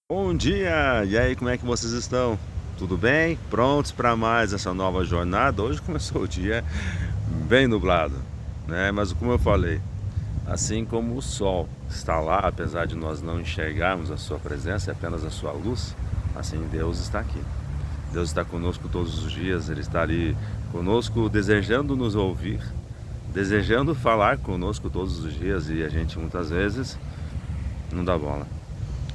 Bom dia! E aí, como é que vocês estão? Tudo bem? Prontos para mais essa nova jornada? Hoje começou o dia bem nublado, né? Mas como eu falei, assim como o sol está lá, apesar de nós não enxergarmos a sua presença, é apenas a sua luz, assim Deus está aqui. Deus está conosco todos os dias, Ele está ali conosco, desejando nos ouvir, desejando falar conosco todos os dias e a gente muitas vezes não dá bola.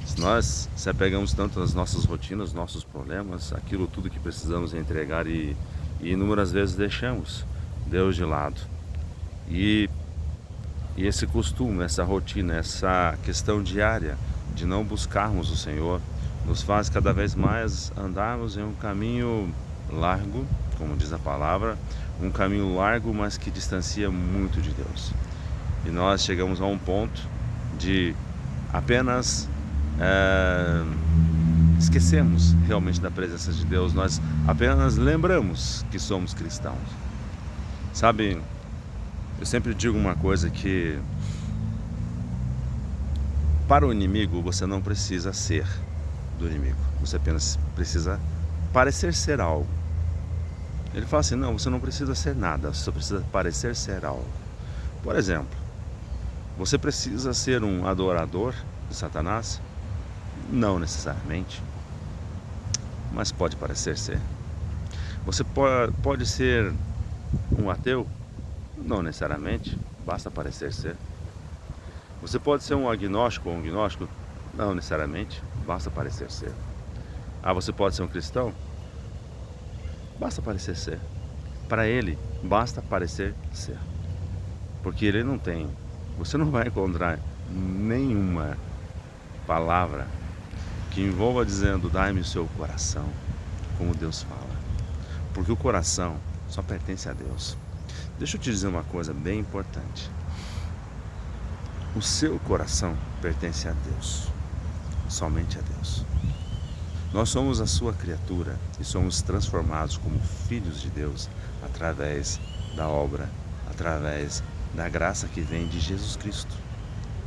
Se nós se apegamos tanto às nossas rotinas, nossos problemas, aquilo tudo que precisamos entregar e inúmeras vezes deixamos Deus de lado. E, e esse costume, essa rotina, essa questão diária de não buscarmos o Senhor, nos faz cada vez mais andarmos em um caminho largo, como diz a palavra, um caminho largo, mas que distancia muito de Deus. E nós chegamos a um ponto de apenas eh, esquecemos realmente da presença de Deus, nós apenas lembramos que somos cristãos. Sabe, eu sempre digo uma coisa que para o inimigo você não precisa ser do inimigo, você apenas precisa parecer ser algo. Ele fala assim, não, você não precisa ser nada, você só precisa parecer ser algo. Por exemplo, você precisa ser um adorador de Satanás? Não necessariamente, mas pode parecer ser. Você pode ser um ateu? Não necessariamente, basta parecer ser. Você pode ser um agnóstico ou um gnóstico? Não necessariamente, basta parecer ser. Ah, você pode ser um cristão? Basta parecer ser. Para ele, basta parecer ser. Porque ele não tem, você não vai encontrar nenhuma palavra que envolva dizendo, dai-me o seu coração, como Deus fala. Porque o coração só pertence a Deus. Deixa eu te dizer uma coisa bem importante. O seu coração pertence a Deus, somente a Deus. Nós somos a sua criatura e somos transformados como filhos de Deus através da obra, através da graça que vem de Jesus Cristo.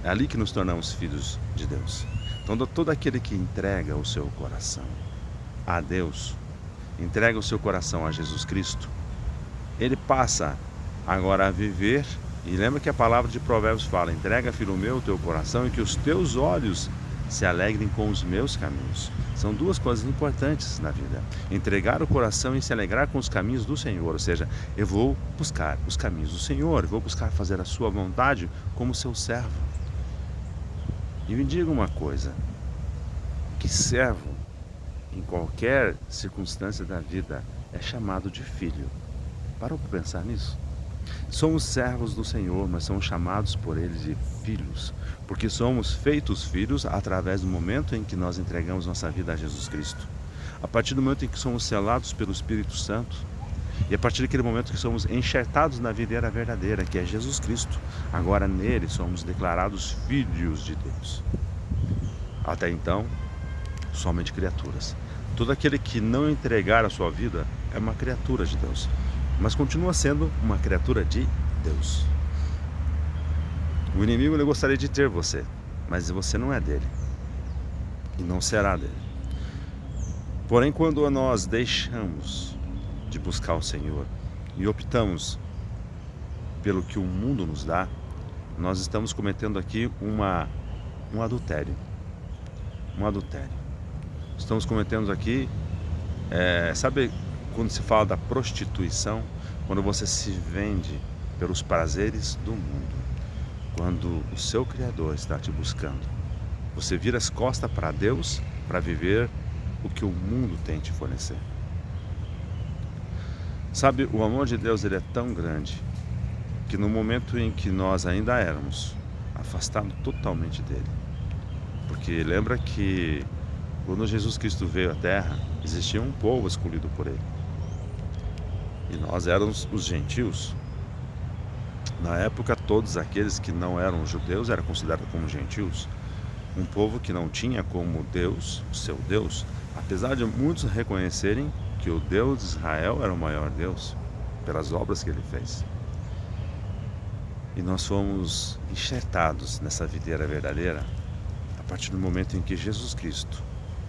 É ali que nos tornamos filhos de Deus. Então, todo aquele que entrega o seu coração a Deus, entrega o seu coração a Jesus Cristo, ele passa agora a viver. E lembra que a palavra de Provérbios fala, entrega, filho meu, o teu coração e que os teus olhos se alegrem com os meus caminhos. São duas coisas importantes na vida, entregar o coração e se alegrar com os caminhos do Senhor. Ou seja, eu vou buscar os caminhos do Senhor, eu vou buscar fazer a sua vontade como seu servo. E me diga uma coisa, que servo em qualquer circunstância da vida é chamado de filho. Parou para pensar nisso? Somos servos do Senhor, mas somos chamados por Ele de filhos, porque somos feitos filhos através do momento em que nós entregamos nossa vida a Jesus Cristo. A partir do momento em que somos selados pelo Espírito Santo, e a partir daquele momento que somos enxertados na videira verdadeira, que é Jesus Cristo, agora nele somos declarados filhos de Deus. Até então, somente criaturas. Todo aquele que não entregar a sua vida é uma criatura de Deus, mas continua sendo uma criatura de Deus. O inimigo ele gostaria de ter você, mas você não é dele e não será dele. Porém, quando nós deixamos de buscar o Senhor e optamos pelo que o mundo nos dá, nós estamos cometendo aqui um adultério. Um adultério. Estamos cometendo aqui, sabe quando se fala da prostituição? Quando você se vende pelos prazeres do mundo. Quando o seu Criador está te buscando, você vira as costas para Deus para viver o que o mundo tem te fornecer. Sabe, o amor de Deus ele é tão grande que no momento em que nós ainda éramos afastados totalmente dele, porque lembra que quando Jesus Cristo veio à Terra, existia um povo escolhido por ele, e nós éramos os gentios. Na época, todos aqueles que não eram judeus eram considerados como gentios, um povo que não tinha como Deus, o seu Deus, apesar de muitos reconhecerem que o Deus de Israel era o maior Deus, pelas obras que ele fez. E nós fomos enxertados nessa videira verdadeira a partir do momento em que Jesus Cristo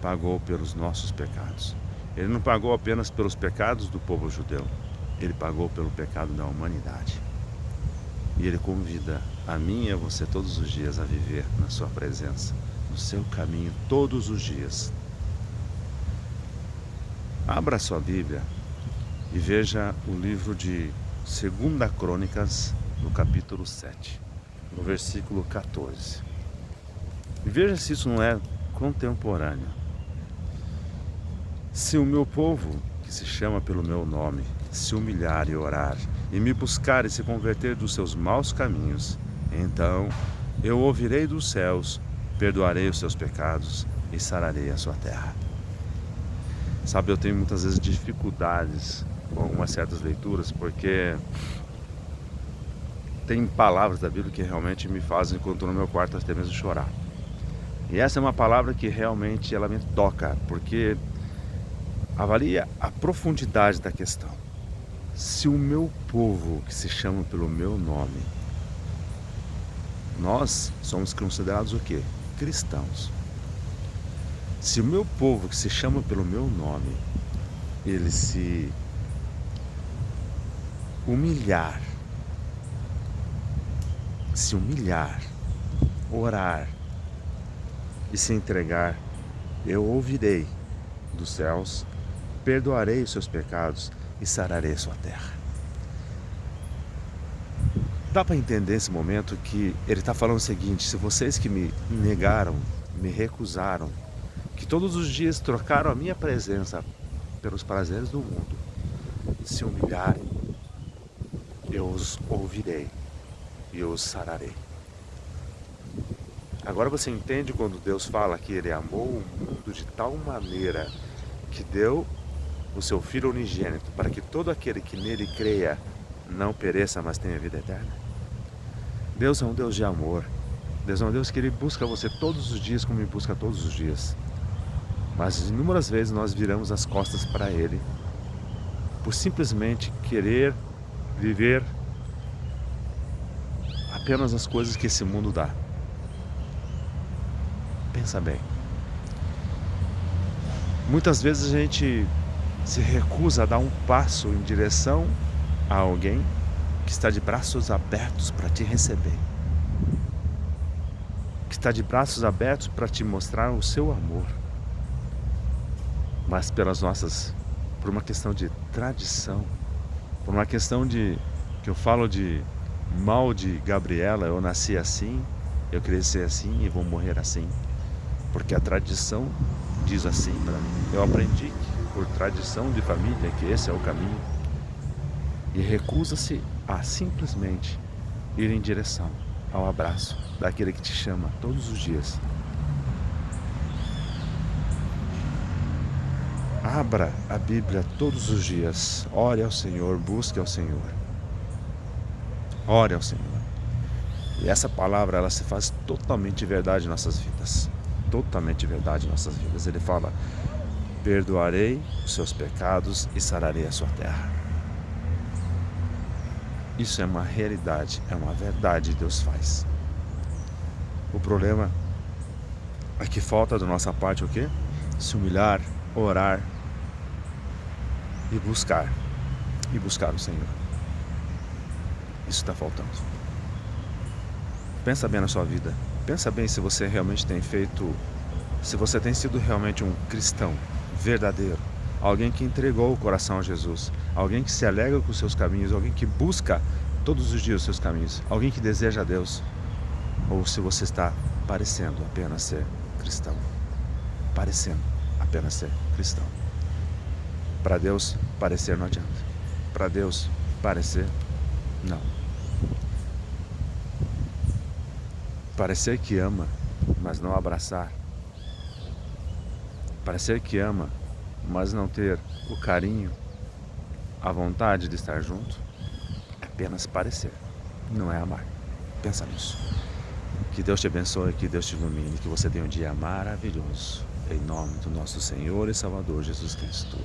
pagou pelos nossos pecados. Ele não pagou apenas pelos pecados do povo judeu, ele pagou pelo pecado da humanidade. E ele convida a mim e a você todos os dias a viver na sua presença, no seu caminho, todos os dias. Abra sua Bíblia e veja o livro de 2 Crônicas, no capítulo 7, no versículo 14. E veja se isso não é contemporâneo. Se o meu povo, que se chama pelo meu nome, se humilhar e orar, e me buscar e se converter dos seus maus caminhos, então eu ouvirei dos céus, perdoarei os seus pecados e sararei a sua terra. Sabe, eu tenho muitas vezes dificuldades com algumas certas leituras, porque tem palavras da Bíblia que realmente me fazem, quando estou no meu quarto, até mesmo chorar. E essa é uma palavra que realmente ela me toca, porque avalia a profundidade da questão. Se o meu povo, que se chama pelo meu nome, nós somos considerados o quê? Cristãos. Se o meu povo, que se chama pelo meu nome, ele se humilhar, orar e se entregar, eu ouvirei dos céus, perdoarei os seus pecados e sararei a sua terra. Dá para entender esse momento que ele está falando o seguinte: se vocês que me negaram, me recusaram, que todos os dias trocaram a minha presença pelos prazeres do mundo, se humilharem, eu os ouvirei e eu os sararei. Agora você entende quando Deus fala que Ele amou o mundo de tal maneira que deu o seu Filho unigênito para que todo aquele que nele creia não pereça, mas tenha vida eterna? Deus é um Deus de amor. Deus é um Deus que Ele busca você todos os dias como me busca todos os dias. Mas inúmeras vezes nós viramos as costas para Ele por simplesmente querer viver apenas as coisas que esse mundo dá. Pensa bem. Muitas vezes a gente se recusa a dar um passo em direção a alguém que está de braços abertos para te receber, que está de braços abertos para te mostrar o seu amor. Mas por uma questão de tradição, por uma questão que eu falo de mal de Gabriela, eu nasci assim, eu cresci assim e vou morrer assim, porque a tradição diz assim para mim. Eu aprendi por tradição de família que esse é o caminho, e recusa-se a simplesmente ir em direção ao abraço daquele que te chama todos os dias. Abra a Bíblia todos os dias, ore ao Senhor, busque ao Senhor, ore ao Senhor. E essa palavra, ela se faz totalmente verdade em nossas vidas, totalmente verdade em nossas vidas. Ele fala: perdoarei os seus pecados e sararei a sua terra. Isso é uma realidade, é uma verdade que Deus faz. O problema é que falta da nossa parte o quê? Se humilhar, orar e buscar o Senhor. Isso está faltando. Pensa bem na sua vida. Pensa bem se você realmente tem feito, se você tem sido realmente um cristão verdadeiro, alguém que entregou o coração a Jesus, alguém que se alegra com os seus caminhos, alguém que busca todos os dias os seus caminhos, alguém que deseja a Deus, ou se você está parecendo apenas ser cristão, parecendo apenas ser cristão. Para Deus, parecer não adianta. Para Deus, parecer, não. Parecer que ama, mas não abraçar. Parecer que ama, mas não ter o carinho, a vontade de estar junto, é apenas parecer, não é amar. Pensa nisso. Que Deus te abençoe, que Deus te ilumine, que você tenha um dia maravilhoso. Em nome do nosso Senhor e Salvador Jesus Cristo.